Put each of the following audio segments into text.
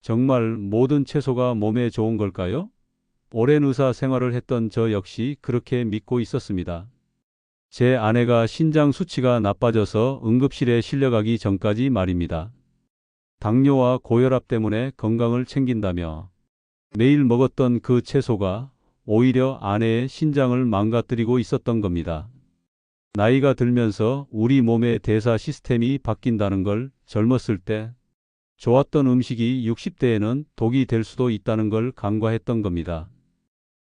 정말 모든 채소가 몸에 좋은 걸까요? 오랜 의사 생활을 했던 저 역시 그렇게 믿고 있었습니다. 제 아내가 신장 수치가 나빠져서 응급실에 실려가기 전까지 말입니다. 당뇨와 고혈압 때문에 건강을 챙긴다며 매일 먹었던 그 채소가 오히려 아내의 신장을 망가뜨리고 있었던 겁니다. 나이가 들면서 우리 몸의 대사 시스템이 바뀐다는 걸 젊었을 때 좋았던 음식이 60대에는 독이 될 수도 있다는 걸 간과했던 겁니다.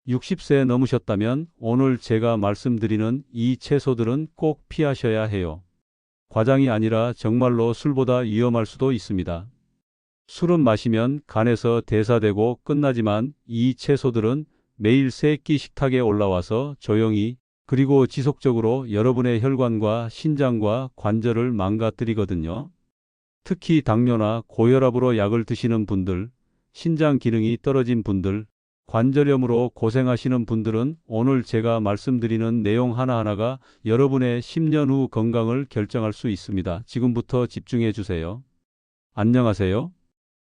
60세 넘으셨다면 오늘 제가 말씀드리는 이 채소들은 꼭 피하셔야 해요. 과장이 아니라 정말로 술보다 위험할 수도 있습니다. 술은 마시면 간에서 대사되고 끝나지만 이 채소들은 매일 3끼 식탁에 올라와서 조용히 그리고 지속적으로 여러분의 혈관과 신장과 관절을 망가뜨리거든요. 특히 당뇨나 고혈압으로 약을 드시는 분들, 신장 기능이 떨어진 분들, 관절염으로 고생하시는 분들은 오늘 제가 말씀드리는 내용 하나하나가 여러분의 10년 후 건강을 결정할 수 있습니다. 지금부터 집중해 주세요. 안녕하세요.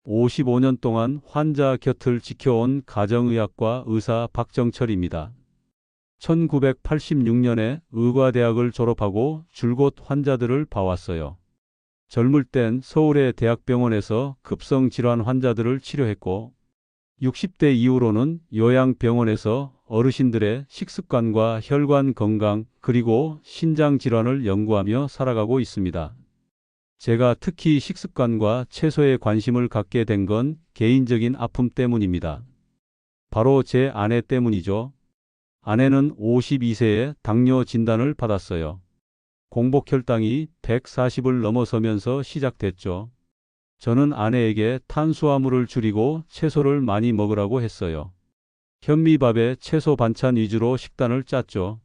55년 동안 환자 곁을 지켜온 가정의학과 의사 박정철입니다. 1986년에 의과대학을 졸업하고 줄곧 환자들을 봐왔어요. 젊을 땐 서울의 대학병원에서 급성질환 환자들을 치료했고 60대 이후로는 요양병원에서 어르신들의 식습관과 혈관 건강 그리고 신장 질환을 연구하며 살아가고 있습니다. 제가 특히 식습관과 채소에 관심을 갖게 된 건 개인적인 아픔 때문입니다. 바로 제 아내 때문이죠. 아내는 52세에 당뇨 진단을 받았어요. 공복 혈당이 140을 넘어서면서 시작됐죠. 저는 아내에게 탄수화물을 줄이고 채소를 많이 먹으라고 했어요. 현미밥에 채소 반찬 위주로 식단을 짰죠.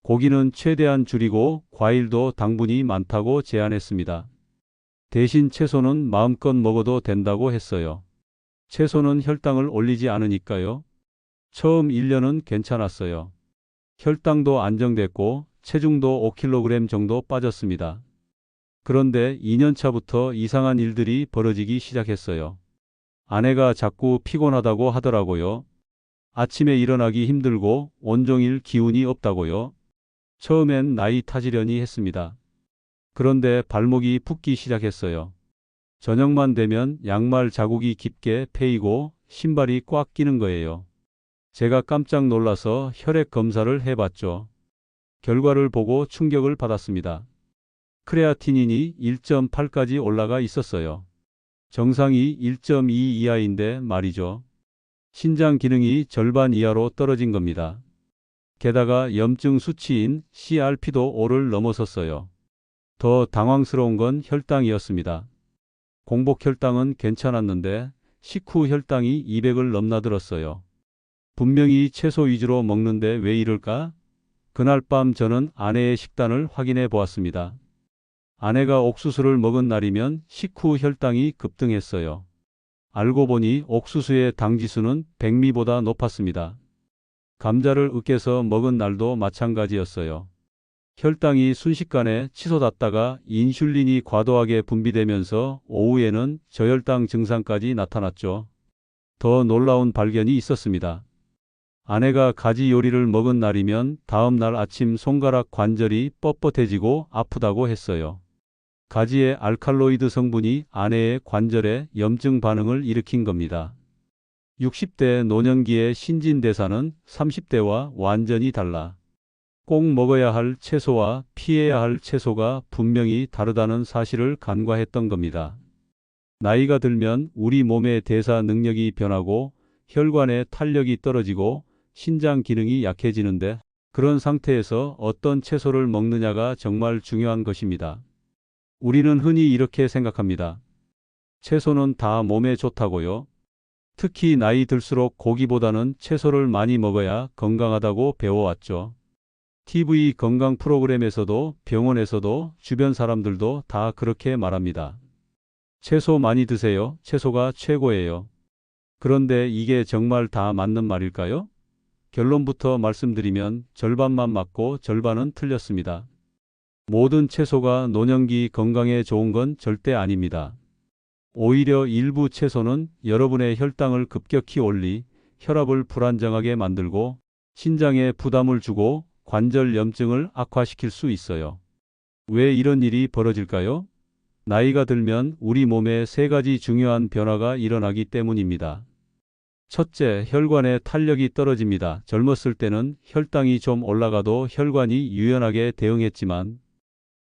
고기는 최대한 줄이고 과일도 당분이 많다고 제안했습니다. 대신 채소는 마음껏 먹어도 된다고 했어요. 채소는 혈당을 올리지 않으니까요. 처음 1년은 괜찮았어요. 혈당도 안정됐고 체중도 5kg 정도 빠졌습니다. 그런데 2년 차부터 이상한 일들이 벌어지기 시작했어요. 아내가 자꾸 피곤하다고 하더라고요. 아침에 일어나기 힘들고 온종일 기운이 없다고요. 처음엔 나이 탓이려니 했습니다. 그런데 발목이 붓기 시작했어요. 저녁만 되면 양말 자국이 깊게 패이고 신발이 꽉 끼는 거예요. 제가 깜짝 놀라서 혈액 검사를 해봤죠. 결과를 보고 충격을 받았습니다. 크레아티닌이 1.8까지 올라가 있었어요. 정상이 1.2 이하인데 말이죠. 신장 기능이 절반 이하로 떨어진 겁니다. 게다가 염증 수치인 CRP도 5를 넘어섰어요. 더 당황스러운 건 혈당이었습니다. 공복 혈당은 괜찮았는데 식후 혈당이 200을 넘나들었어요. 분명히 채소 위주로 먹는데 왜 이럴까? 그날 밤 저는 아내의 식단을 확인해 보았습니다. 아내가 옥수수를 먹은 날이면 식후 혈당이 급등했어요. 알고 보니 옥수수의 당지수는 백미보다 높았습니다. 감자를 으깨서 먹은 날도 마찬가지였어요. 혈당이 순식간에 치솟았다가 인슐린이 과도하게 분비되면서 오후에는 저혈당 증상까지 나타났죠. 더 놀라운 발견이 있었습니다. 아내가 가지 요리를 먹은 날이면 다음 날 아침 손가락 관절이 뻣뻣해지고 아프다고 했어요. 가지의 알칼로이드 성분이 아내의 관절에 염증 반응을 일으킨 겁니다. 60대 노년기의 신진대사는 30대와 완전히 달라. 꼭 먹어야 할 채소와 피해야 할 채소가 분명히 다르다는 사실을 간과했던 겁니다. 나이가 들면 우리 몸의 대사 능력이 변하고 혈관의 탄력이 떨어지고 신장 기능이 약해지는데 그런 상태에서 어떤 채소를 먹느냐가 정말 중요한 것입니다. 우리는 흔히 이렇게 생각합니다. 채소는 다 몸에 좋다고요. 특히 나이 들수록 고기보다는 채소를 많이 먹어야 건강하다고 배워왔죠. TV 건강 프로그램에서도 병원에서도 주변 사람들도 다 그렇게 말합니다. 채소 많이 드세요. 채소가 최고예요. 그런데 이게 정말 다 맞는 말일까요? 결론부터 말씀드리면 절반만 맞고 절반은 틀렸습니다. 모든 채소가 노년기 건강에 좋은 건 절대 아닙니다. 오히려 일부 채소는 여러분의 혈당을 급격히 올리 혈압을 불안정하게 만들고 신장에 부담을 주고 관절 염증을 악화시킬 수 있어요. 왜 이런 일이 벌어질까요? 나이가 들면 우리 몸에 세 가지 중요한 변화가 일어나기 때문입니다. 첫째, 혈관의 탄력이 떨어집니다. 젊었을 때는 혈당이 좀 올라가도 혈관이 유연하게 대응했지만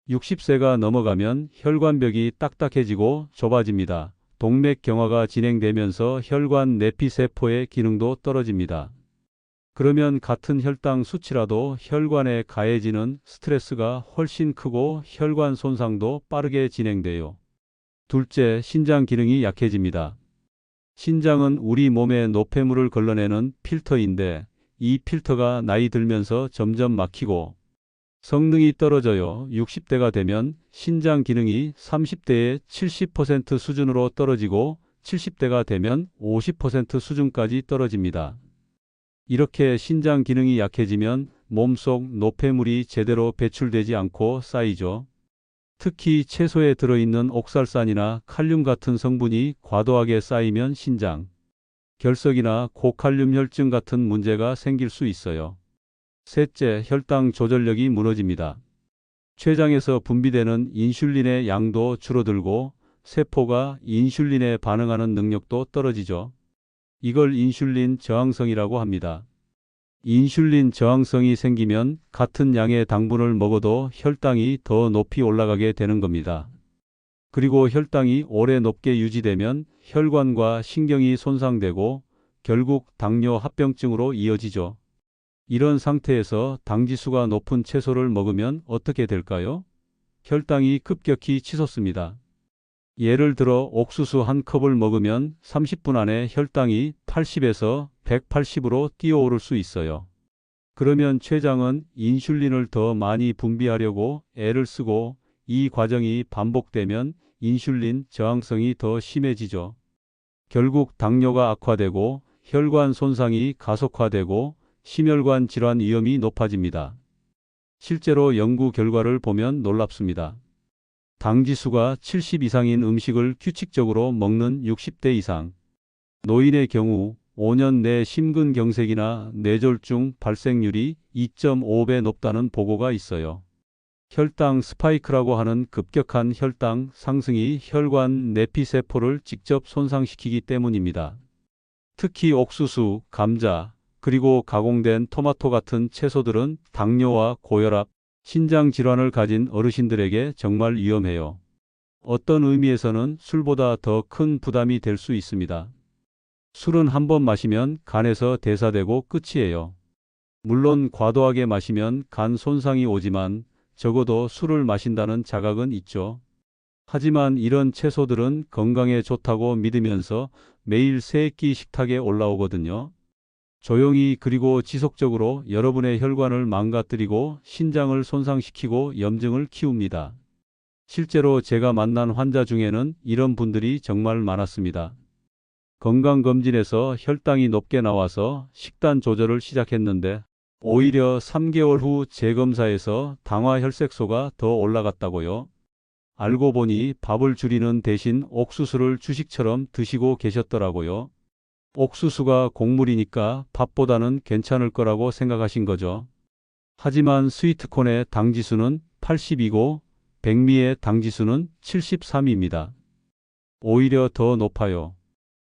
60세가 넘어가면 혈관벽이 딱딱해지고 좁아집니다. 동맥경화가 진행되면서 혈관 내피세포의 기능도 떨어집니다. 그러면 같은 혈당 수치라도 혈관에 가해지는 스트레스가 훨씬 크고 혈관 손상도 빠르게 진행돼요. 둘째, 신장 기능이 약해집니다. 신장은 우리 몸의 노폐물을 걸러내는 필터인데 이 필터가 나이 들면서 점점 막히고 성능이 떨어져요. 60대가 되면 신장 기능이 30대의 70% 수준으로 떨어지고 70대가 되면 50% 수준까지 떨어집니다. 이렇게 신장 기능이 약해지면 몸속 노폐물이 제대로 배출되지 않고 쌓이죠. 특히 채소에 들어있는 옥살산이나 칼륨 같은 성분이 과도하게 쌓이면 신장, 결석이나 고칼륨 혈증 같은 문제가 생길 수 있어요. 셋째, 혈당 조절력이 무너집니다. 췌장에서 분비되는 인슐린의 양도 줄어들고 세포가 인슐린에 반응하는 능력도 떨어지죠. 이걸 인슐린 저항성이라고 합니다. 인슐린 저항성이 생기면 같은 양의 당분을 먹어도 혈당이 더 높이 올라가게 되는 겁니다. 그리고 혈당이 오래 높게 유지되면 혈관과 신경이 손상되고 결국 당뇨 합병증으로 이어지죠. 이런 상태에서 당지수가 높은 채소를 먹으면 어떻게 될까요? 혈당이 급격히 치솟습니다. 예를 들어 옥수수 한 컵을 먹으면 30분 안에 혈당이 80에서 180으로 뛰어오를 수 있어요. 그러면 췌장은 인슐린을 더 많이 분비하려고 애를 쓰고 이 과정이 반복되면 인슐린 저항성이 더 심해지죠. 결국 당뇨가 악화되고 혈관 손상이 가속화되고 심혈관 질환 위험이 높아집니다. 실제로 연구 결과를 보면 놀랍습니다. 당지수가 70 이상인 음식을 규칙적으로 먹는 60대 이상 노인의 경우 5년 내 심근경색이나 뇌졸중 발생률이 2.5배 높다는 보고가 있어요. 혈당 스파이크라고 하는 급격한 혈당 상승이 혈관 내피세포를 직접 손상시키기 때문입니다. 특히 옥수수, 감자, 그리고 가공된 토마토 같은 채소들은 당뇨와 고혈압, 신장 질환을 가진 어르신들에게 정말 위험해요. 어떤 의미에서는 술보다 더 큰 부담이 될 수 있습니다. 술은 한 번 마시면 간에서 대사되고 끝이에요. 물론 과도하게 마시면 간 손상이 오지만 적어도 술을 마신다는 자각은 있죠. 하지만 이런 채소들은 건강에 좋다고 믿으면서 매일 3끼 식탁에 올라오거든요. 조용히 그리고 지속적으로 여러분의 혈관을 망가뜨리고 신장을 손상시키고 염증을 키웁니다. 실제로 제가 만난 환자 중에는 이런 분들이 정말 많았습니다. 건강검진에서 혈당이 높게 나와서 식단 조절을 시작했는데 오히려 3개월 후 재검사에서 당화혈색소가 더 올라갔다고요. 알고 보니 밥을 줄이는 대신 옥수수를 주식처럼 드시고 계셨더라고요. 옥수수가 곡물이니까 밥보다는 괜찮을 거라고 생각하신 거죠. 하지만 스위트콘의 당지수는 80이고 백미의 당지수는 73입니다. 오히려 더 높아요.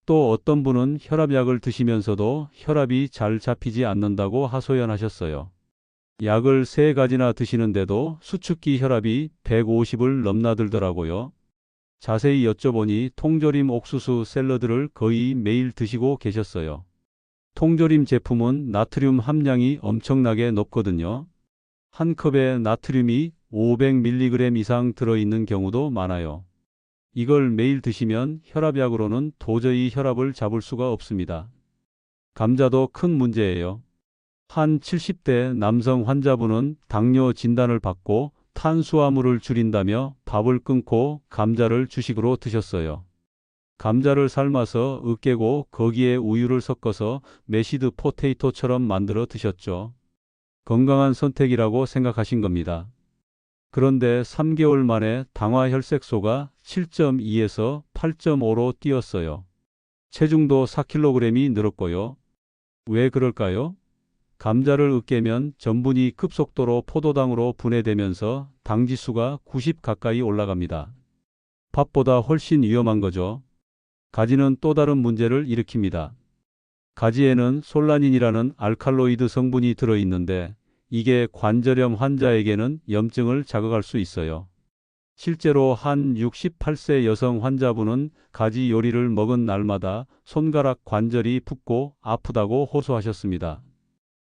또 어떤 분은 혈압약을 드시면서도 혈압이 잘 잡히지 않는다고 하소연하셨어요. 약을 3가지나 드시는데도 수축기 혈압이 150을 넘나들더라고요. 자세히 여쭤보니 통조림 옥수수 샐러드를 거의 매일 드시고 계셨어요. 통조림 제품은 나트륨 함량이 엄청나게 높거든요. 한 컵에 나트륨이 500mg 이상 들어있는 경우도 많아요. 이걸 매일 드시면 혈압약으로는 도저히 혈압을 잡을 수가 없습니다. 감자도 큰 문제예요. 한 70대 남성 환자분은 당뇨 진단을 받고 탄수화물을 줄인다며 밥을 끊고 감자를 주식으로 드셨어요. 감자를 삶아서 으깨고 거기에 우유를 섞어서 매시드 포테이토처럼 만들어 드셨죠. 건강한 선택이라고 생각하신 겁니다. 그런데 3개월 만에 당화혈색소가 7.2에서 8.5로 뛰었어요. 체중도 4kg이 늘었고요. 왜 그럴까요? 감자를 으깨면 전분이 급속도로 포도당으로 분해되면서 당지수가 90 가까이 올라갑니다. 밥보다 훨씬 위험한 거죠. 가지는 또 다른 문제를 일으킵니다. 가지에는 솔라닌이라는 알칼로이드 성분이 들어있는데 이게 관절염 환자에게는 염증을 자극할 수 있어요. 실제로 한 68세 여성 환자분은 가지 요리를 먹은 날마다 손가락 관절이 붓고 아프다고 호소하셨습니다.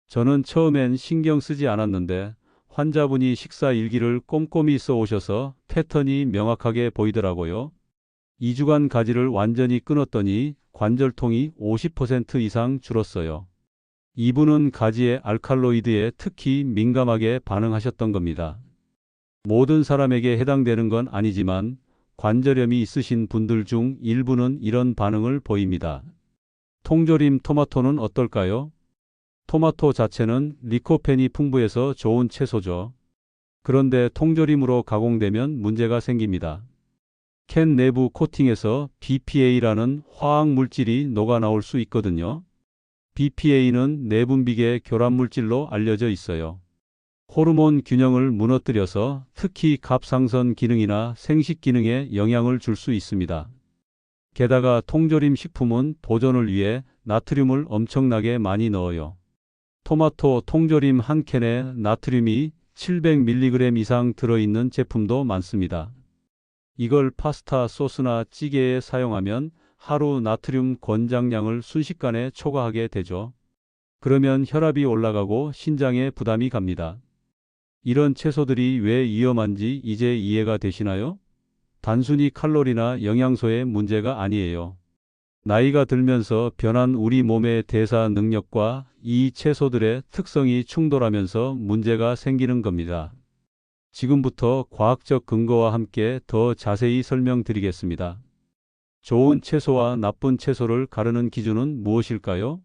저는 처음엔 신경 쓰지 않았는데 환자분이 식사 일기를 꼼꼼히 써오셔서 패턴이 명확하게 보이더라고요. 2주간 가지를 완전히 끊었더니 관절통이 50% 이상 줄었어요. 이분은 가지의 알칼로이드에 특히 민감하게 반응하셨던 겁니다. 모든 사람에게 해당되는 건 아니지만 관절염이 있으신 분들 중 일부는 이런 반응을 보입니다. 통조림 토마토는 어떨까요? 토마토 자체는 리코펜이 풍부해서 좋은 채소죠. 그런데 통조림으로 가공되면 문제가 생깁니다. 캔 내부 코팅에서 BPA라는 화학 물질이 녹아 나올 수 있거든요. BPA는 내분비계 교란 물질로 알려져 있어요. 호르몬 균형을 무너뜨려서 특히 갑상선 기능이나 생식 기능에 영향을 줄 수 있습니다. 게다가 통조림 식품은 보존을 위해 나트륨을 엄청나게 많이 넣어요. 토마토 통조림 한 캔에 나트륨이 700mg 이상 들어있는 제품도 많습니다. 이걸 파스타 소스나 찌개에 사용하면 하루 나트륨 권장량을 순식간에 초과하게 되죠. 그러면 혈압이 올라가고 신장에 부담이 갑니다. 이런 채소들이 왜 위험한지 이제 이해가 되시나요? 단순히 칼로리나 영양소의 문제가 아니에요. 나이가 들면서 변한 우리 몸의 대사 능력과 이 채소들의 특성이 충돌하면서 문제가 생기는 겁니다. 지금부터 과학적 근거와 함께 더 자세히 설명드리겠습니다. 좋은 채소와 나쁜 채소를 가르는 기준은 무엇일까요?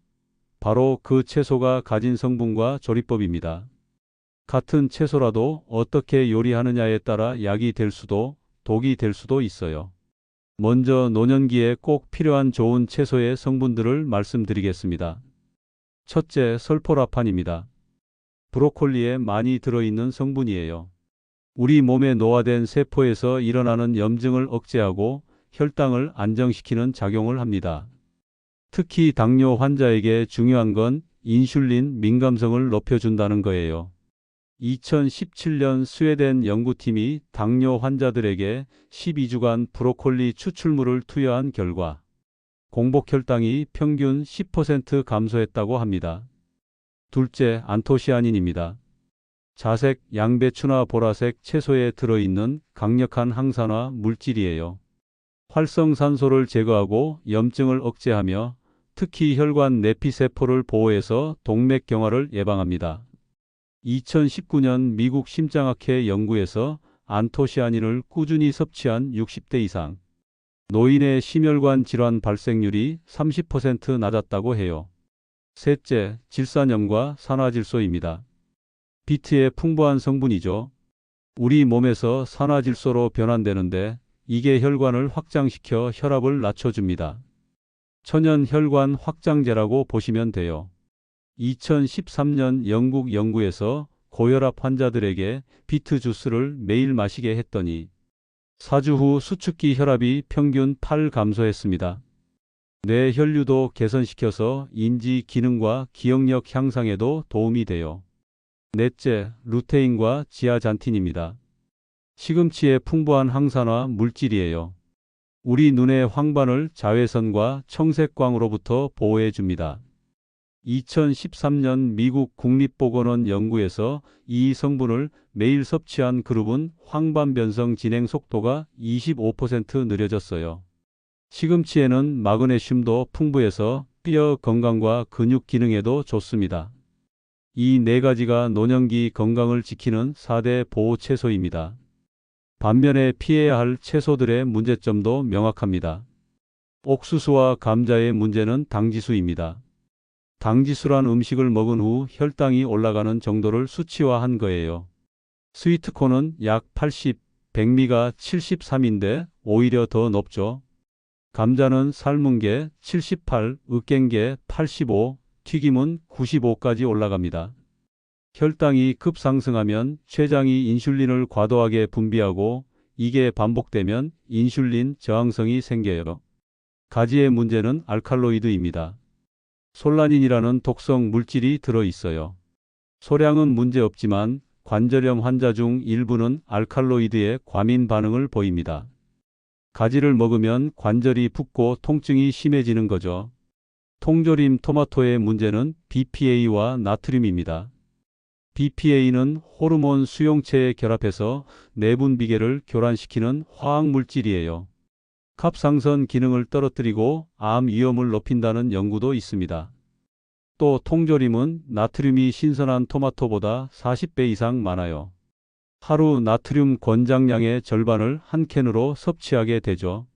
바로 그 채소가 가진 성분과 조리법입니다. 같은 채소라도 어떻게 요리하느냐에 따라 약이 될 수도 독이 될 수도 있어요. 먼저 노년기에 꼭 필요한 좋은 채소의 성분들을 말씀드리겠습니다. 첫째, 설포라판입니다. 브로콜리에 많이 들어있는 성분이에요. 우리 몸에 노화된 세포에서 일어나는 염증을 억제하고 혈당을 안정시키는 작용을 합니다. 특히 당뇨 환자에게 중요한 건 인슐린 민감성을 높여준다는 거예요. 2017년 스웨덴 연구팀이 당뇨 환자들에게 12주간 브로콜리 추출물을 투여한 결과 공복 혈당이 평균 10% 감소했다고 합니다. 둘째, 안토시아닌입니다. 자색, 양배추나 보라색 채소에 들어있는 강력한 항산화 물질이에요. 활성산소를 제거하고 염증을 억제하며 특히 혈관 내피세포를 보호해서 동맥경화를 예방합니다. 2019년 미국 심장학회 연구에서 안토시아닌을 꾸준히 섭취한 60대 이상 노인의 심혈관 질환 발생률이 30% 낮았다고 해요. 셋째, 질산염과 산화질소입니다. 비트의 풍부한 성분이죠. 우리 몸에서 산화질소로 변환되는데 이게 혈관을 확장시켜 혈압을 낮춰줍니다. 천연 혈관 확장제라고 보시면 돼요. 2013년 영국 연구에서 고혈압 환자들에게 비트 주스를 매일 마시게 했더니 4주 후 수축기 혈압이 평균 8 감소했습니다. 뇌 혈류도 개선시켜서 인지 기능과 기억력 향상에도 도움이 돼요. 넷째, 루테인과 지아잔틴입니다. 시금치의 풍부한 항산화 물질이에요. 우리 눈의 황반을 자외선과 청색광으로부터 보호해 줍니다. 2013년 미국 국립보건원 연구에서 이 성분을 매일 섭취한 그룹은 황반 변성 진행 속도가 25% 느려졌어요. 시금치에는 마그네슘도 풍부해서 뼈 건강과 근육 기능에도 좋습니다. 이 네 가지가 노년기 건강을 지키는 4대 보호 채소입니다. 반면에 피해야 할 채소들의 문제점도 명확합니다. 옥수수와 감자의 문제는 당지수입니다. 당지수란 음식을 먹은 후 혈당이 올라가는 정도를 수치화한 거예요. 스위트콘은 약 80, 백미가 73인데 오히려 더 높죠. 감자는 삶은 게 78, 으깬 게 85, 튀김은 95까지 올라갑니다. 혈당이 급상승하면 췌장이 인슐린을 과도하게 분비하고 이게 반복되면 인슐린 저항성이 생겨요. 가지의 문제는 알칼로이드입니다. 솔라닌이라는 독성 물질이 들어 있어요. 소량은 문제없지만 관절염 환자 중 일부는 알칼로이드에 과민 반응을 보입니다. 가지를 먹으면 관절이 붓고 통증이 심해지는 거죠. 통조림 토마토의 문제는 BPA와 나트륨입니다. BPA는 호르몬 수용체에 결합해서 내분비계를 교란시키는 화학물질이에요. 갑상선 기능을 떨어뜨리고 암 위험을 높인다는 연구도 있습니다. 또 통조림은 나트륨이 신선한 토마토보다 40배 이상 많아요. 하루 나트륨 권장량의 절반을 한 캔으로 섭취하게 되죠.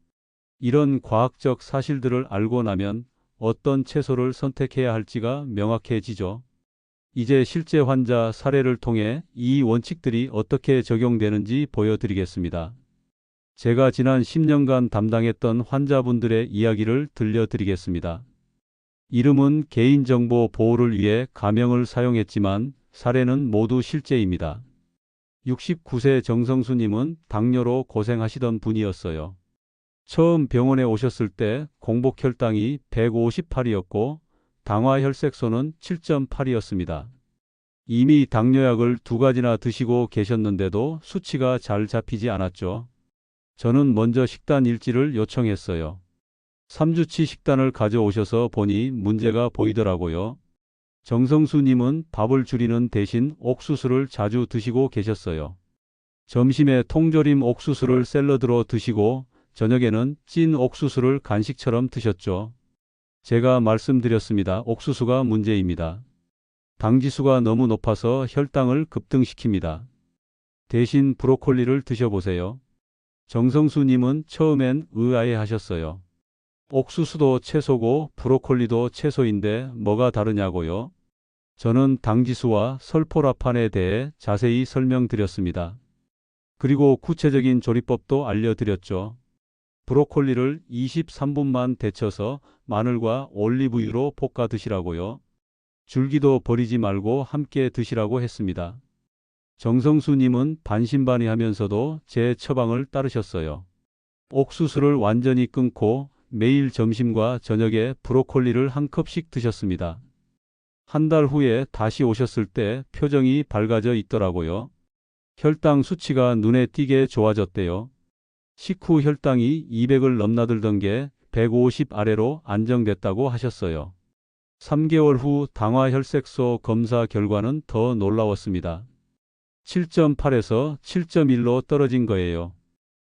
이런 과학적 사실들을 알고 나면 어떤 채소를 선택해야 할지가 명확해지죠. 이제 실제 환자 사례를 통해 이 원칙들이 어떻게 적용되는지 보여드리겠습니다. 제가 지난 10년간 담당했던 환자분들의 이야기를 들려드리겠습니다. 이름은 개인정보 보호를 위해 가명을 사용했지만 사례는 모두 실제입니다. 69세 정성수님은 당뇨로 고생하시던 분이었어요. 처음 병원에 오셨을 때 공복 혈당이 158이었고 당화혈색소는 7.8이었습니다. 이미 당뇨약을 2가지나 드시고 계셨는데도 수치가 잘 잡히지 않았죠. 저는 먼저 식단 일지를 요청했어요. 3주치 식단을 가져오셔서 보니 문제가 보이더라고요. 정성수님은 밥을 줄이는 대신 옥수수를 자주 드시고 계셨어요. 점심에 통조림 옥수수를 샐러드로 드시고 저녁에는 찐 옥수수를 간식처럼 드셨죠. 제가 말씀드렸습니다. 옥수수가 문제입니다. 당지수가 너무 높아서 혈당을 급등시킵니다. 대신 브로콜리를 드셔보세요. 정성수님은 처음엔 의아해 하셨어요. 옥수수도 채소고 브로콜리도 채소인데 뭐가 다르냐고요? 저는 당지수와 설포라판에 대해 자세히 설명드렸습니다. 그리고 구체적인 조리법도 알려드렸죠. 브로콜리를 23분만 데쳐서 마늘과 올리브유로 볶아 드시라고요. 줄기도 버리지 말고 함께 드시라고 했습니다. 정성수님은 반신반의하면서도 제 처방을 따르셨어요. 옥수수를 완전히 끊고 매일 점심과 저녁에 브로콜리를 한 컵씩 드셨습니다. 한 달 후에 다시 오셨을 때 표정이 밝아져 있더라고요. 혈당 수치가 눈에 띄게 좋아졌대요. 식후 혈당이 200을 넘나들던 게 150 아래로 안정됐다고 하셨어요. 3개월 후 당화혈색소 검사 결과는 더 놀라웠습니다. 7.8에서 7.1로 떨어진 거예요.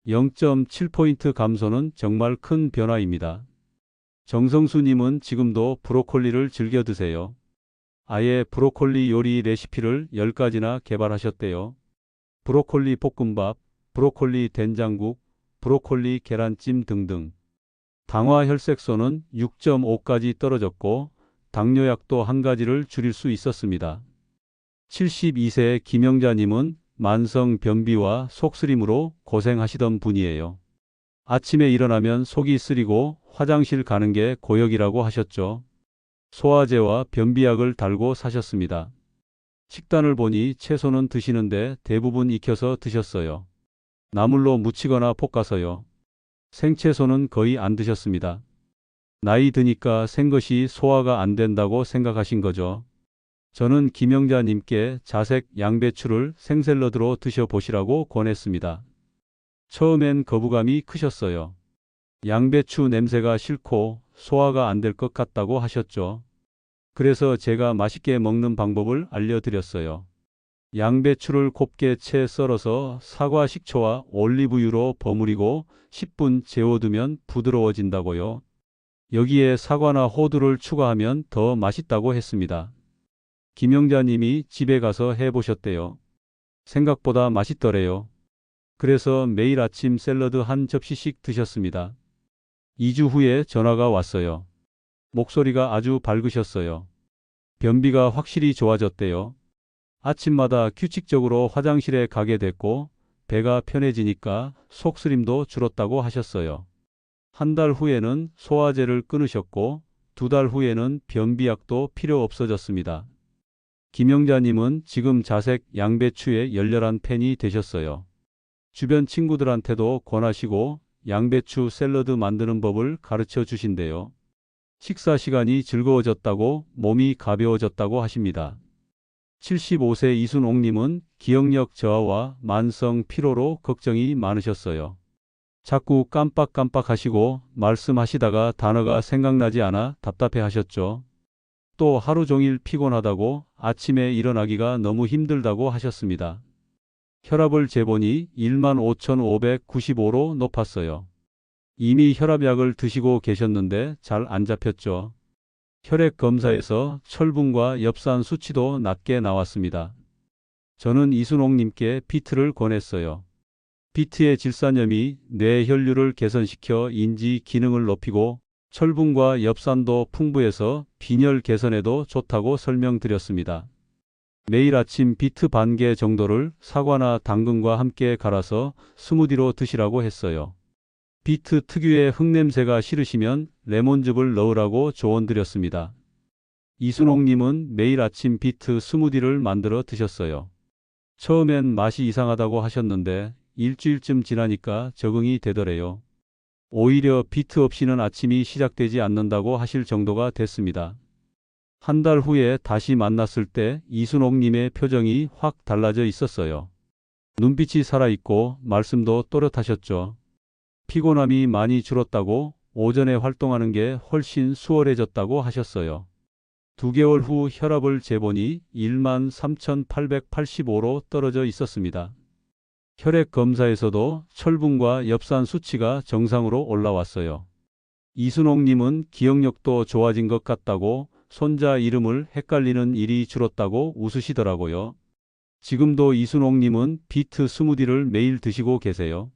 0.7포인트 감소는 정말 큰 변화입니다. 정성수님은 지금도 브로콜리를 즐겨 드세요. 아예 브로콜리 요리 레시피를 10가지나 개발하셨대요. 브로콜리 볶음밥, 브로콜리 된장국, 브로콜리 계란찜 등등. 당화혈색소는 6.5까지 떨어졌고 당뇨약도 한 가지를 줄일 수 있었습니다. 72세 김영자님은 만성 변비와 속쓰림으로 고생하시던 분이에요. 아침에 일어나면 속이 쓰리고 화장실 가는 게 고역이라고 하셨죠. 소화제와 변비약을 달고 사셨습니다. 식단을 보니 채소는 드시는데 대부분 익혀서 드셨어요. 나물로 무치거나 볶아서요. 생채소는 거의 안 드셨습니다. 나이 드니까 생것이 소화가 안 된다고 생각하신 거죠. 저는 김영자님께 자색 양배추를 생샐러드로 드셔보시라고 권했습니다. 처음엔 거부감이 크셨어요. 양배추 냄새가 싫고 소화가 안 될 것 같다고 하셨죠. 그래서 제가 맛있게 먹는 방법을 알려드렸어요. 양배추를 곱게 채 썰어서 사과 식초와 올리브유로 버무리고 10분 재워두면 부드러워진다고요. 여기에 사과나 호두를 추가하면 더 맛있다고 했습니다. 김영자님이 집에 가서 해보셨대요. 생각보다 맛있더래요. 그래서 매일 아침 샐러드 한 접시씩 드셨습니다. 2주 후에 전화가 왔어요. 목소리가 아주 밝으셨어요. 변비가 확실히 좋아졌대요. 아침마다 규칙적으로 화장실에 가게 됐고 배가 편해지니까 속쓰림도 줄었다고 하셨어요. 한 달 후에는 소화제를 끊으셨고 2달 후에는 변비약도 필요 없어졌습니다. 김영자님은 지금 자색 양배추의 열렬한 팬이 되셨어요. 주변 친구들한테도 권하시고 양배추 샐러드 만드는 법을 가르쳐 주신대요. 식사 시간이 즐거워졌다고 몸이 가벼워졌다고 하십니다. 75세 이순옥님은 기억력 저하와 만성 피로로 걱정이 많으셨어요. 자꾸 깜빡깜빡 하시고 말씀하시다가 단어가 생각나지 않아 답답해 하셨죠. 또 하루 종일 피곤하다고 아침에 일어나기가 너무 힘들다고 하셨습니다. 혈압을 재보니 15,595로 높았어요. 이미 혈압약을 드시고 계셨는데 잘 안 잡혔죠. 혈액 검사에서 철분과 엽산 수치도 낮게 나왔습니다. 저는 이순옥님께 비트를 권했어요. 비트의 질산염이 뇌 혈류를 개선시켜 인지 기능을 높이고 철분과 엽산도 풍부해서 빈혈 개선에도 좋다고 설명드렸습니다. 매일 아침 비트 반 개 정도를 사과나 당근과 함께 갈아서 스무디로 드시라고 했어요. 비트 특유의 흙냄새가 싫으시면 레몬즙을 넣으라고 조언드렸습니다. 이순옥님은 매일 아침 비트 스무디를 만들어 드셨어요. 처음엔 맛이 이상하다고 하셨는데 일주일쯤 지나니까 적응이 되더래요. 오히려 비트 없이는 아침이 시작되지 않는다고 하실 정도가 됐습니다. 한 달 후에 다시 만났을 때 이순옥님의 표정이 확 달라져 있었어요. 눈빛이 살아있고 말씀도 또렷하셨죠. 피곤함이 많이 줄었다고 오전에 활동하는 게 훨씬 수월해졌다고 하셨어요. 2개월 후 혈압을 재보니 13,885로 떨어져 있었습니다. 혈액 검사에서도 철분과 엽산 수치가 정상으로 올라왔어요. 이순옥님은 기억력도 좋아진 것 같다고 손자 이름을 헷갈리는 일이 줄었다고 웃으시더라고요. 지금도 이순옥님은 비트 스무디를 매일 드시고 계세요.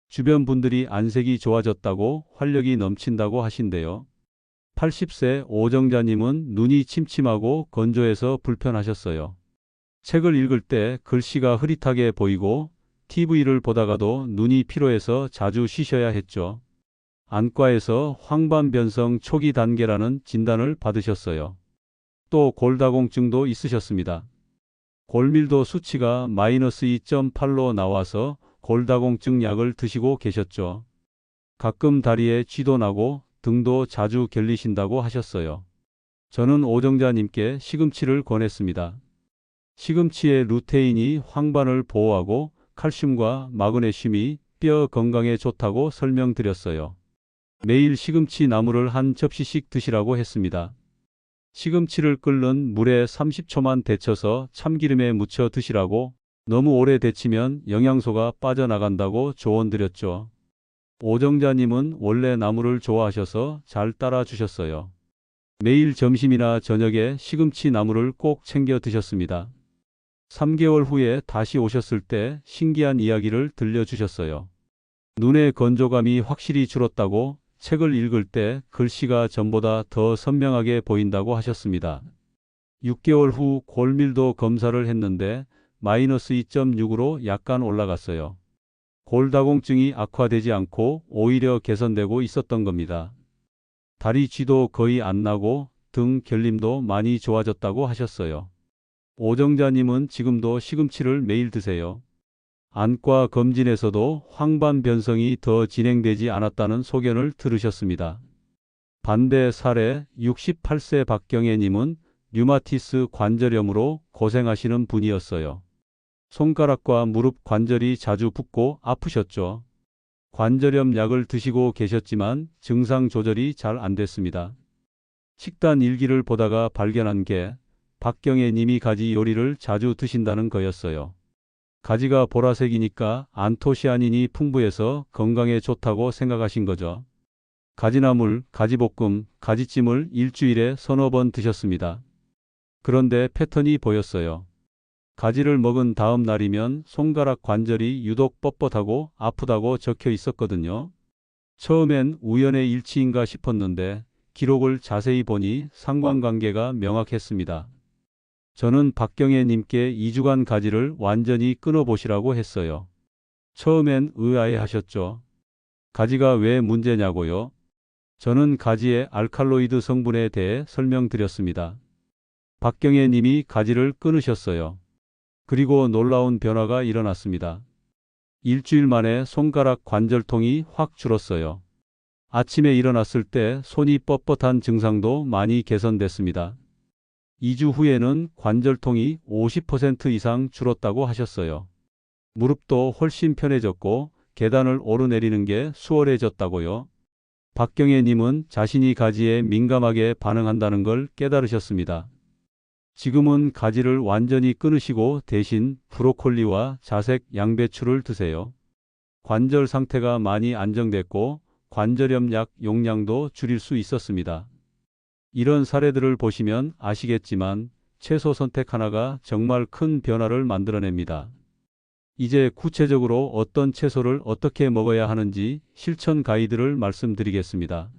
주변 분들이 안색이 좋아졌다고 활력이 넘친다고 하신대요. 80세 오정자님은 눈이 침침하고 건조해서 불편하셨어요. 책을 읽을 때 글씨가 흐릿하게 보이고 TV를 보다가도 눈이 피로해서 자주 쉬셔야 했죠. 안과에서 황반변성 초기 단계라는 진단을 받으셨어요. 또 골다공증도 있으셨습니다. 골밀도 수치가 마이너스 2.8로 나와서 골다공증 약을 드시고 계셨죠. 가끔 다리에 쥐도 나고 등도 자주 결리신다고 하셨어요. 저는 오정자님께 시금치를 권했습니다. 시금치의 루테인이 황반을 보호하고 칼슘과 마그네슘이 뼈 건강에 좋다고 설명드렸어요. 매일 시금치 나물을 한 접시씩 드시라고 했습니다. 시금치를 끓는 물에 30초만 데쳐서 참기름에 묻혀 드시라고, 너무 오래 데치면 영양소가 빠져나간다고 조언드렸죠. 오정자님은 원래 나물을 좋아하셔서 잘 따라 주셨어요. 매일 점심이나 저녁에 시금치 나물을 꼭 챙겨 드셨습니다. 3개월 후에 다시 오셨을 때 신기한 이야기를 들려주셨어요. 눈의 건조감이 확실히 줄었다고, 책을 읽을 때 글씨가 전보다 더 선명하게 보인다고 하셨습니다. 6개월 후 골밀도 검사를 했는데 마이너스 2.6으로 약간 올라갔어요. 골다공증이 악화되지 않고 오히려 개선되고 있었던 겁니다. 다리 쥐도 거의 안 나고 등 결림도 많이 좋아졌다고 하셨어요. 오정자님은 지금도 시금치를 매일 드세요. 안과 검진에서도 황반 변성이 더 진행되지 않았다는 소견을 들으셨습니다. 반대 사례 68세 박경애님은 류마티스 관절염으로 고생하시는 분이었어요. 손가락과 무릎 관절이 자주 붓고 아프셨죠. 관절염 약을 드시고 계셨지만 증상 조절이 잘 안 됐습니다. 식단 일기를 보다가 발견한 게 박경애 님이 가지 요리를 자주 드신다는 거였어요. 가지가 보라색이니까 안토시아닌이 풍부해서 건강에 좋다고 생각하신 거죠. 가지나물, 가지볶음, 가지찜을 일주일에 서너 번 드셨습니다. 그런데 패턴이 보였어요. 가지를 먹은 다음 날이면 손가락 관절이 유독 뻣뻣하고 아프다고 적혀 있었거든요. 처음엔 우연의 일치인가 싶었는데 기록을 자세히 보니 상관관계가 명확했습니다. 저는 박경애 님께 2주간 가지를 완전히 끊어보시라고 했어요. 처음엔 의아해 하셨죠. 가지가 왜 문제냐고요? 저는 가지의 알칼로이드 성분에 대해 설명드렸습니다. 박경애 님이 가지를 끊으셨어요. 그리고 놀라운 변화가 일어났습니다. 일주일 만에 손가락 관절통이 확 줄었어요. 아침에 일어났을 때 손이 뻣뻣한 증상도 많이 개선됐습니다. 2주 후에는 관절통이 50% 이상 줄었다고 하셨어요. 무릎도 훨씬 편해졌고 계단을 오르내리는 게 수월해졌다고요. 박경애 님은 자신이 가지에 민감하게 반응한다는 걸 깨달으셨습니다. 지금은 가지를 완전히 끊으시고 대신 브로콜리와 자색 양배추를 드세요. 관절 상태가 많이 안정됐고 관절염 약 용량도 줄일 수 있었습니다. 이런 사례들을 보시면 아시겠지만 채소 선택 하나가 정말 큰 변화를 만들어냅니다. 이제 구체적으로 어떤 채소를 어떻게 먹어야 하는지 실천 가이드를 말씀드리겠습니다.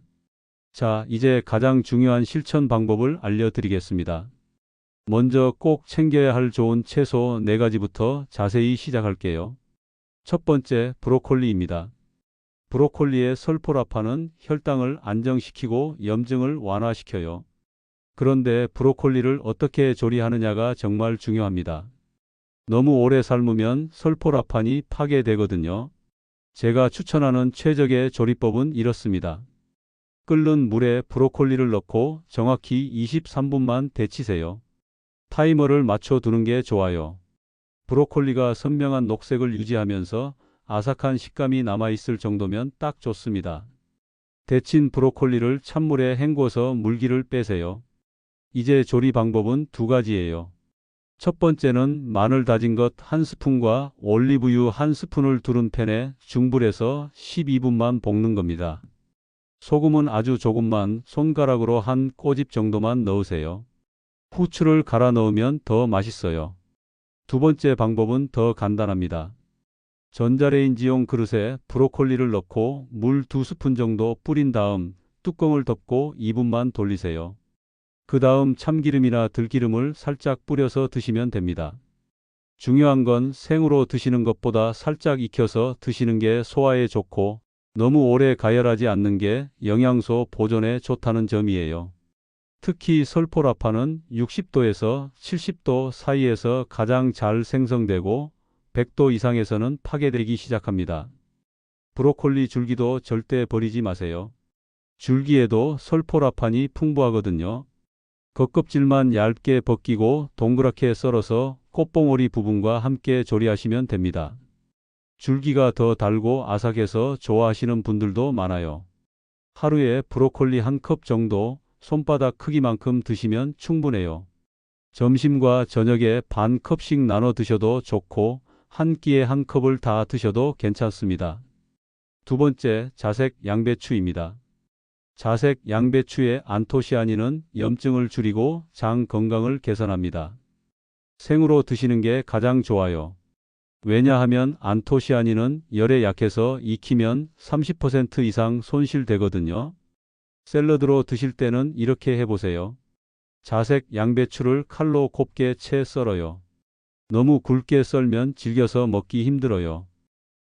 자, 이제 가장 중요한 실천 방법을 알려드리겠습니다. 먼저 꼭 챙겨야 할 좋은 채소 4가지부터 자세히 시작할게요. 첫 번째, 브로콜리입니다. 브로콜리의 설포라판은 혈당을 안정시키고 염증을 완화시켜요. 그런데 브로콜리를 어떻게 조리하느냐가 정말 중요합니다. 너무 오래 삶으면 설포라판이 파괴되거든요. 제가 추천하는 최적의 조리법은 이렇습니다. 끓는 물에 브로콜리를 넣고 정확히 23분만 데치세요. 타이머를 맞춰 두는 게 좋아요. 브로콜리가 선명한 녹색을 유지하면서 아삭한 식감이 남아있을 정도면 딱 좋습니다. 데친 브로콜리를 찬물에 헹궈서 물기를 빼세요. 이제 조리 방법은 2가지예요. 첫 번째는 마늘 다진 것 1스푼과 올리브유 1스푼을 두른 팬에 중불에서 12분만 볶는 겁니다. 소금은 아주 조금만 손가락으로 한 꼬집 정도만 넣으세요. 후추를 갈아 넣으면 더 맛있어요. 두 번째 방법은 더 간단합니다. 전자레인지용 그릇에 브로콜리를 넣고 물 2스푼 정도 뿌린 다음 뚜껑을 덮고 2분만 돌리세요. 그 다음 참기름이나 들기름을 살짝 뿌려서 드시면 됩니다. 중요한 건 생으로 드시는 것보다 살짝 익혀서 드시는 게 소화에 좋고 너무 오래 가열하지 않는 게 영양소 보존에 좋다는 점이에요. 특히 설포라판은 60도에서 70도 사이에서 가장 잘 생성되고 100도 이상에서는 파괴되기 시작합니다. 브로콜리 줄기도 절대 버리지 마세요. 줄기에도 설포라판이 풍부하거든요. 겉껍질만 얇게 벗기고 동그랗게 썰어서 꽃봉오리 부분과 함께 조리하시면 됩니다. 줄기가 더 달고 아삭해서 좋아하시는 분들도 많아요. 하루에 브로콜리 1컵 정도 손바닥 크기만큼 드시면 충분해요. 점심과 저녁에 반 컵씩 나눠 드셔도 좋고 한 끼에 1컵을 다 드셔도 괜찮습니다. 두 번째, 자색 양배추입니다. 자색 양배추의 안토시아닌은 염증을 줄이고 장 건강을 개선합니다. 생으로 드시는 게 가장 좋아요. 왜냐하면 안토시아닌은 열에 약해서 익히면 30% 이상 손실되거든요. 샐러드로 드실 때는 이렇게 해보세요. 자색 양배추를 칼로 곱게 채 썰어요. 너무 굵게 썰면 질겨서 먹기 힘들어요.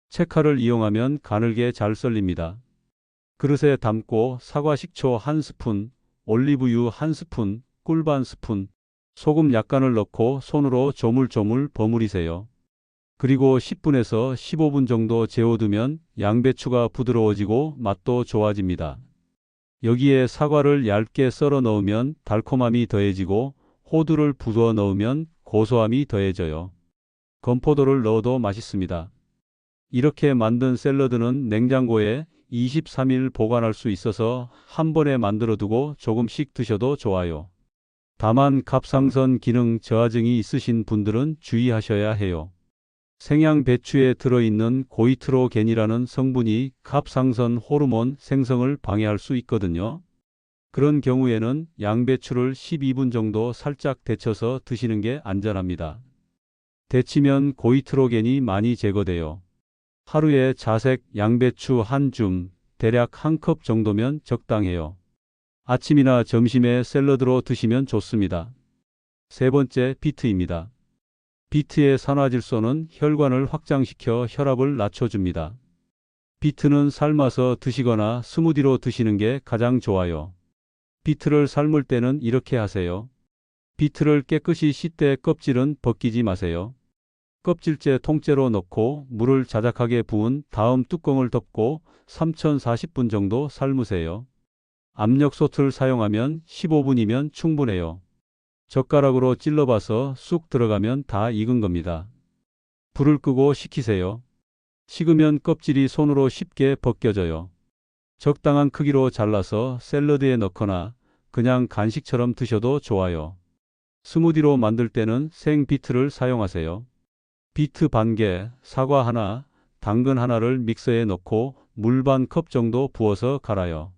채칼을 이용하면 가늘게 잘 썰립니다. 그릇에 담고 사과 식초 1스푼, 올리브유 1스푼, 꿀 반 스푼, 소금 약간을 넣고 손으로 조물조물 버무리세요. 그리고 10분에서 15분 정도 재워두면 양배추가 부드러워지고 맛도 좋아집니다. 여기에 사과를 얇게 썰어 넣으면 달콤함이 더해지고 호두를 부어 넣으면 고소함이 더해져요. 건포도를 넣어도 맛있습니다. 이렇게 만든 샐러드는 냉장고에 23일 보관할 수 있어서 한 번에 만들어 두고 조금씩 드셔도 좋아요. 다만 갑상선 기능 저하증이 있으신 분들은 주의하셔야 해요. 생양배추에 들어있는 고이트로겐이라는 성분이 갑상선 호르몬 생성을 방해할 수 있거든요. 그런 경우에는 양배추를 12분 정도 살짝 데쳐서 드시는 게 안전합니다. 데치면 고이트로겐이 많이 제거돼요. 하루에 자색 양배추 1줌, 대략 1컵 정도면 적당해요. 아침이나 점심에 샐러드로 드시면 좋습니다. 세 번째, 비트입니다. 비트의 산화질소는 혈관을 확장시켜 혈압을 낮춰줍니다. 비트는 삶아서 드시거나 스무디로 드시는 게 가장 좋아요. 비트를 삶을 때는 이렇게 하세요. 비트를 깨끗이 씻되 껍질은 벗기지 마세요. 껍질째 통째로 넣고 물을 자작하게 부은 다음 뚜껑을 덮고 3040분 정도 삶으세요. 압력솥을 사용하면 15분이면 충분해요. 젓가락으로 찔러봐서 쑥 들어가면 다 익은 겁니다. 불을 끄고 식히세요. 식으면 껍질이 손으로 쉽게 벗겨져요. 적당한 크기로 잘라서 샐러드에 넣거나 그냥 간식처럼 드셔도 좋아요. 스무디로 만들 때는 생 비트를 사용하세요. 비트 반 개, 사과 하나, 당근 하나를 믹서에 넣고 물 반 컵 정도 부어서 갈아요.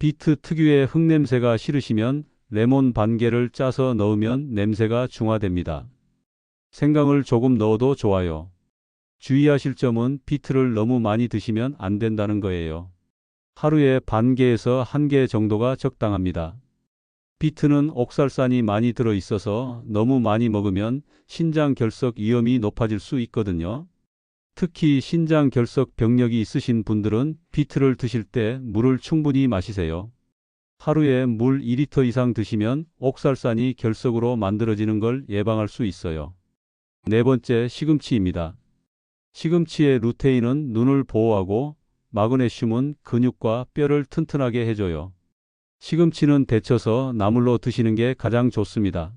비트 특유의 흙냄새가 싫으시면 레몬 반 개를 짜서 넣으면 냄새가 중화됩니다. 생강을 조금 넣어도 좋아요. 주의하실 점은 비트를 너무 많이 드시면 안 된다는 거예요. 하루에 반 개에서 한 개 정도가 적당합니다. 비트는 옥살산이 많이 들어 있어서 너무 많이 먹으면 신장 결석 위험이 높아질 수 있거든요. 특히 신장 결석 병력이 있으신 분들은 비트를 드실 때 물을 충분히 마시세요. 하루에 물 2리터 이상 드시면 옥살산이 결석으로 만들어지는 걸 예방할 수 있어요. 네 번째, 시금치입니다. 시금치의 루테인은 눈을 보호하고 마그네슘은 근육과 뼈를 튼튼하게 해줘요. 시금치는 데쳐서 나물로 드시는 게 가장 좋습니다.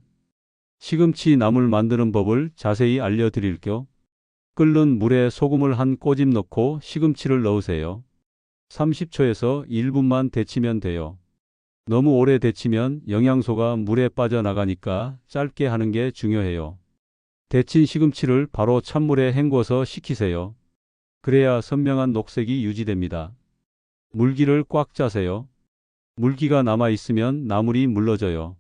시금치 나물 만드는 법을 자세히 알려드릴게요. 끓는 물에 소금을 한 꼬집 넣고 시금치를 넣으세요. 30초에서 1분만 데치면 돼요. 너무 오래 데치면 영양소가 물에 빠져나가니까 짧게 하는 게 중요해요. 데친 시금치를 바로 찬물에 헹궈서 식히세요. 그래야 선명한 녹색이 유지됩니다. 물기를 꽉 짜세요. 물기가 남아있으면 나물이 물러져요.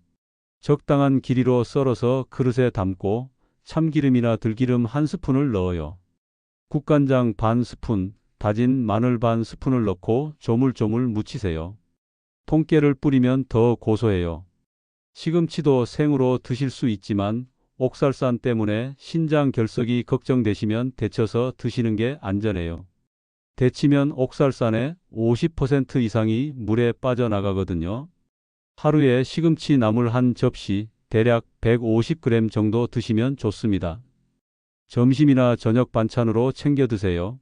적당한 길이로 썰어서 그릇에 담고 참기름이나 들기름 한 스푼을 넣어요. 국간장 반 스푼, 다진 마늘 반 스푼을 넣고 조물조물 무치세요. 통깨를 뿌리면 더 고소해요. 시금치도 생으로 드실 수 있지만 옥살산 때문에 신장 결석이 걱정되시면 데쳐서 드시는 게 안전해요. 데치면 옥살산의 50% 이상이 물에 빠져나가거든요. 하루에 시금치 나물 한 접시, 대략 150g 정도 드시면 좋습니다. 점심이나 저녁 반찬으로 챙겨 드세요.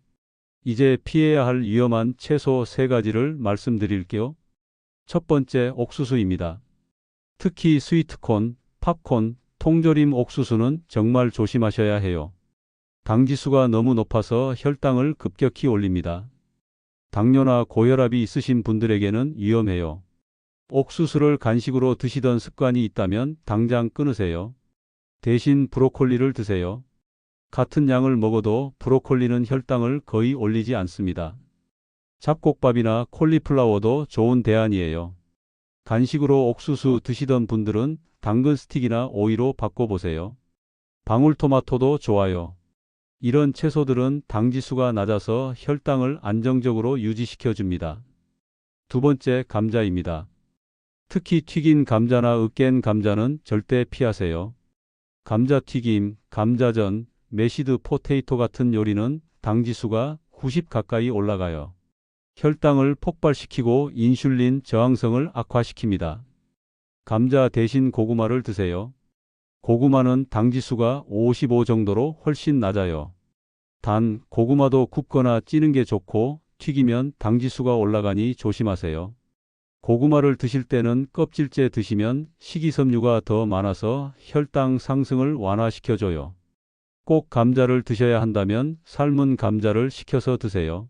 이제 피해야 할 위험한 채소 3가지를 말씀드릴게요. 첫 번째, 옥수수입니다. 특히 스위트콘, 팝콘, 통조림 옥수수는 정말 조심하셔야 해요. 당지수가 너무 높아서 혈당을 급격히 올립니다. 당뇨나 고혈압이 있으신 분들에게는 위험해요. 옥수수를 간식으로 드시던 습관이 있다면 당장 끊으세요. 대신 브로콜리를 드세요. 같은 양을 먹어도 브로콜리는 혈당을 거의 올리지 않습니다. 잡곡밥이나 콜리플라워도 좋은 대안이에요. 간식으로 옥수수 드시던 분들은 당근 스틱이나 오이로 바꿔보세요. 방울토마토도 좋아요. 이런 채소들은 당지수가 낮아서 혈당을 안정적으로 유지시켜줍니다. 두 번째, 감자입니다. 특히 튀긴 감자나 으깬 감자는 절대 피하세요. 감자튀김, 감자전, 메시드 포테이토 같은 요리는 당지수가 90 가까이 올라가요. 혈당을 폭발시키고 인슐린 저항성을 악화시킵니다. 감자 대신 고구마를 드세요. 고구마는 당지수가 55 정도로 훨씬 낮아요. 단, 고구마도 굽거나 찌는 게 좋고 튀기면 당지수가 올라가니 조심하세요. 고구마를 드실 때는 껍질째 드시면 식이섬유가 더 많아서 혈당 상승을 완화시켜줘요. 꼭 감자를 드셔야 한다면 삶은 감자를 식혀서 드세요.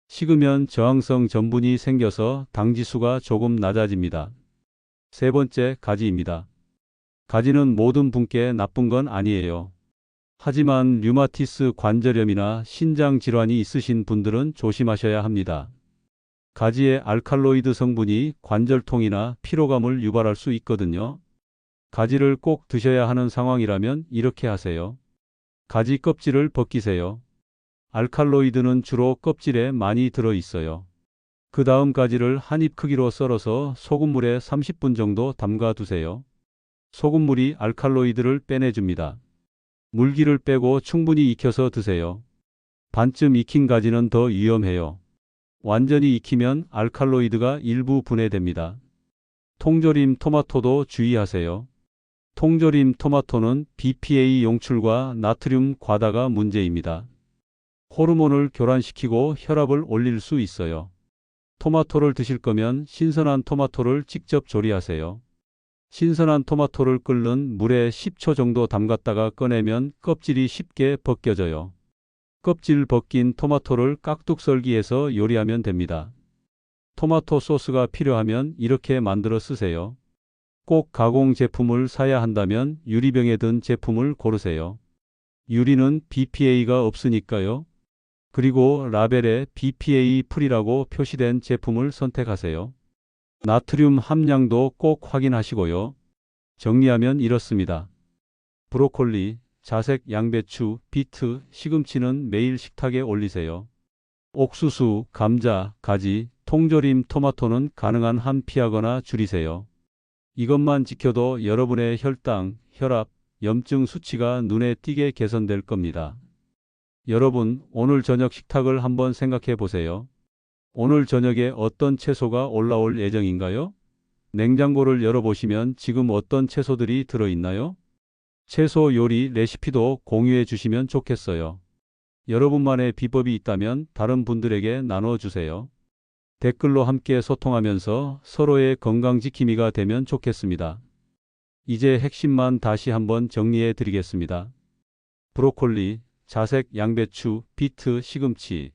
식으면 저항성 전분이 생겨서 당지수가 조금 낮아집니다. 세 번째, 가지입니다. 가지는 모든 분께 나쁜 건 아니에요. 하지만 류마티스 관절염이나 신장 질환이 있으신 분들은 조심하셔야 합니다. 가지의 알칼로이드 성분이 관절통이나 피로감을 유발할 수 있거든요. 가지를 꼭 드셔야 하는 상황이라면 이렇게 하세요. 가지 껍질을 벗기세요. 알칼로이드는 주로 껍질에 많이 들어 있어요. 그 다음 가지를 한 입 크기로 썰어서 소금물에 30분 정도 담가 두세요. 소금물이 알칼로이드를 빼내줍니다. 물기를 빼고 충분히 익혀서 드세요. 반쯤 익힌 가지는 더 위험해요. 완전히 익히면 알칼로이드가 일부 분해됩니다. 통조림 토마토도 주의하세요. 통조림 토마토는 BPA 용출과 나트륨 과다가 문제입니다. 호르몬을 교란시키고 혈압을 올릴 수 있어요. 토마토를 드실 거면 신선한 토마토를 직접 조리하세요. 신선한 토마토를 끓는 물에 10초 정도 담갔다가 꺼내면 껍질이 쉽게 벗겨져요. 껍질 벗긴 토마토를 깍둑썰기해서 요리하면 됩니다. 토마토 소스가 필요하면 이렇게 만들어 쓰세요. 꼭 가공 제품을 사야 한다면 유리병에 든 제품을 고르세요. 유리는 BPA가 없으니까요. 그리고 라벨에 BPA 프리라고 표시된 제품을 선택하세요. 나트륨 함량도 꼭 확인하시고요. 정리하면 이렇습니다. 브로콜리, 자색 양배추, 비트, 시금치는 매일 식탁에 올리세요. 옥수수, 감자, 가지, 통조림, 토마토는 가능한 한 피하거나 줄이세요. 이것만 지켜도 여러분의 혈당, 혈압, 염증 수치가 눈에 띄게 개선될 겁니다. 여러분, 오늘 저녁 식탁을 한번 생각해 보세요. 오늘 저녁에 어떤 채소가 올라올 예정인가요? 냉장고를 열어보시면 지금 어떤 채소들이 들어있나요? 채소 요리 레시피도 공유해 주시면 좋겠어요. 여러분만의 비법이 있다면 다른 분들에게 나눠주세요. 댓글로 함께 소통하면서 서로의 건강지킴이가 되면 좋겠습니다. 이제 핵심만 다시 한번 정리해 드리겠습니다. 브로콜리, 자색 양배추, 비트, 시금치.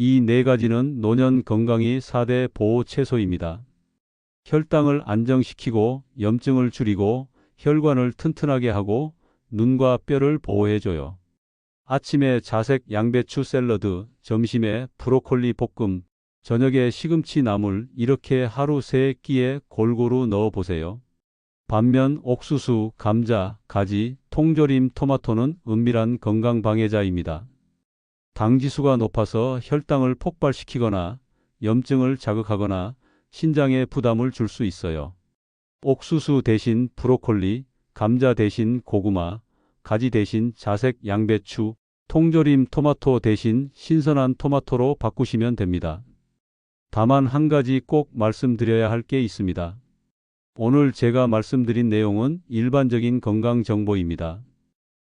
이 네 가지는 노년 건강이 4대 보호 채소입니다. 혈당을 안정시키고 염증을 줄이고 혈관을 튼튼하게 하고 눈과 뼈를 보호해줘요. 아침에 자색 양배추 샐러드, 점심에 브로콜리 볶음, 저녁에 시금치 나물 이렇게 하루 3끼에 골고루 넣어보세요. 반면 옥수수, 감자, 가지, 통조림, 토마토는 은밀한 건강 방해자입니다. 당지수가 높아서 혈당을 폭발시키거나 염증을 자극하거나 신장에 부담을 줄 수 있어요. 옥수수 대신 브로콜리, 감자 대신 고구마, 가지 대신 자색 양배추, 통조림 토마토 대신 신선한 토마토로 바꾸시면 됩니다. 다만 한 가지 꼭 말씀드려야 할 게 있습니다. 오늘 제가 말씀드린 내용은 일반적인 건강 정보입니다.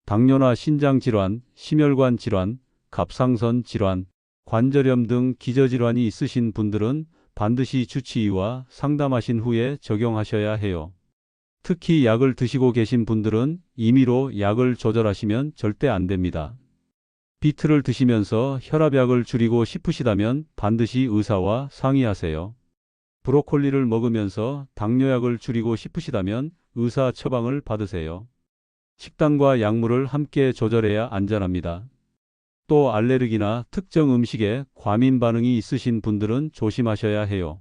당뇨나 신장질환, 심혈관 질환, 갑상선 질환, 관절염 등 기저질환이 있으신 분들은 반드시 주치의와 상담하신 후에 적용하셔야 해요. 특히 약을 드시고 계신 분들은 임의로 약을 조절하시면 절대 안 됩니다. 비트를 드시면서 혈압약을 줄이고 싶으시다면 반드시 의사와 상의하세요. 브로콜리를 먹으면서 당뇨약을 줄이고 싶으시다면 의사 처방을 받으세요. 식단과 약물을 함께 조절해야 안전합니다. 또 알레르기나 특정 음식에 과민 반응이 있으신 분들은 조심하셔야 해요.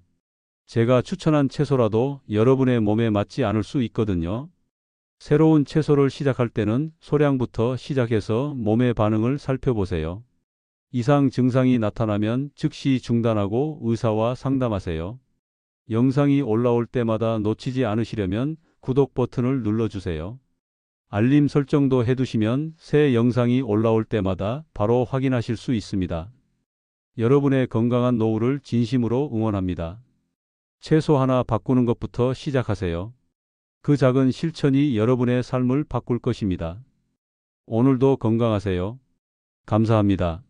제가 추천한 채소라도 여러분의 몸에 맞지 않을 수 있거든요. 새로운 채소를 시작할 때는 소량부터 시작해서 몸의 반응을 살펴보세요. 이상 증상이 나타나면 즉시 중단하고 의사와 상담하세요. 영상이 올라올 때마다 놓치지 않으시려면 구독 버튼을 눌러주세요. 알림 설정도 해두시면 새 영상이 올라올 때마다 바로 확인하실 수 있습니다. 여러분의 건강한 노후를 진심으로 응원합니다. 채소 하나 바꾸는 것부터 시작하세요. 그 작은 실천이 여러분의 삶을 바꿀 것입니다. 오늘도 건강하세요. 감사합니다.